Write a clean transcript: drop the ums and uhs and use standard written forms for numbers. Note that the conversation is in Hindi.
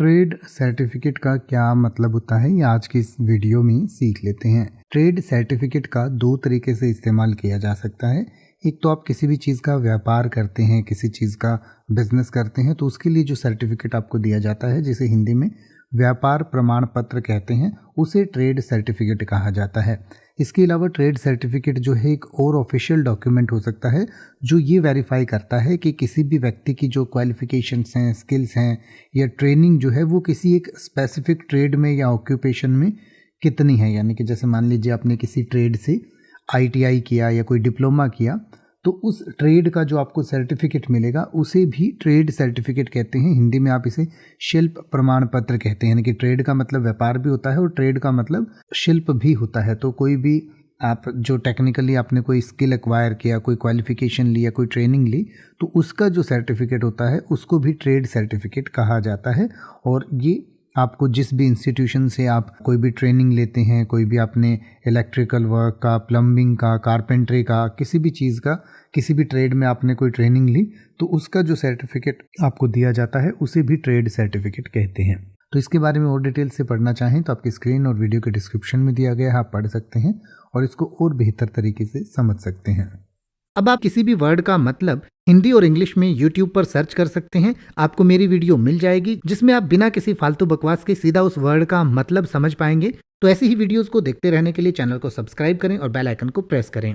ट्रेड सर्टिफिकेट का क्या मतलब होता है, ये आज की इस वीडियो में सीख लेते हैं। ट्रेड सर्टिफिकेट का दो तरीके से इस्तेमाल किया जा सकता है। एक तो आप किसी भी चीज़ का व्यापार करते हैं, किसी चीज़ का बिजनेस करते हैं, तो उसके लिए जो सर्टिफिकेट आपको दिया जाता है, जिसे हिंदी में व्यापार प्रमाण पत्र कहते हैं, उसे ट्रेड सर्टिफिकेट कहा जाता है। इसके अलावा ट्रेड सर्टिफिकेट जो है एक और ऑफिशियल डॉक्यूमेंट हो सकता है जो ये वेरीफाई करता है कि किसी भी व्यक्ति की जो क्वालिफिकेशंस हैं, स्किल्स हैं या ट्रेनिंग जो है वो किसी एक स्पेसिफिक ट्रेड में या ऑक्यूपेशन में कितनी है। यानी कि जैसे मान लीजिए आपने किसी ट्रेड से ITI किया या कोई डिप्लोमा किया, तो उस ट्रेड का जो आपको सर्टिफिकेट मिलेगा उसे भी ट्रेड सर्टिफिकेट कहते हैं। हिंदी में आप इसे शिल्प प्रमाण पत्र कहते हैं। यानी कि ट्रेड का मतलब व्यापार भी होता है और ट्रेड का मतलब शिल्प भी होता है। तो कोई भी आप जो टेक्निकली आपने कोई स्किल एक्वायर किया, कोई क्वालिफिकेशन ली या कोई ट्रेनिंग ली, तो उसका जो सर्टिफिकेट होता है उसको भी ट्रेड सर्टिफिकेट कहा जाता है। और ये आपको जिस भी इंस्टीट्यूशन से आप कोई भी ट्रेनिंग लेते हैं, कोई भी आपने इलेक्ट्रिकल वर्क का, प्लम्बिंग का, कारपेंटरी का, किसी भी चीज़ का, किसी भी ट्रेड में आपने कोई ट्रेनिंग ली, तो उसका जो सर्टिफिकेट आपको दिया जाता है उसे भी ट्रेड सर्टिफिकेट कहते हैं। तो इसके बारे में और डिटेल से पढ़ना चाहें तो आपकी स्क्रीन और वीडियो के डिस्क्रिप्शन में दिया गया है, आप पढ़ सकते हैं और इसको और बेहतर तरीके से समझ सकते हैं। अब आप किसी भी वर्ड का मतलब हिंदी और इंग्लिश में YouTube पर सर्च कर सकते हैं। आपको मेरी वीडियो मिल जाएगी जिसमें आप बिना किसी फालतू बकवास के सीधा उस वर्ड का मतलब समझ पाएंगे। तो ऐसी ही वीडियोस को देखते रहने के लिए चैनल को सब्सक्राइब करें और बेल आइकन को प्रेस करें।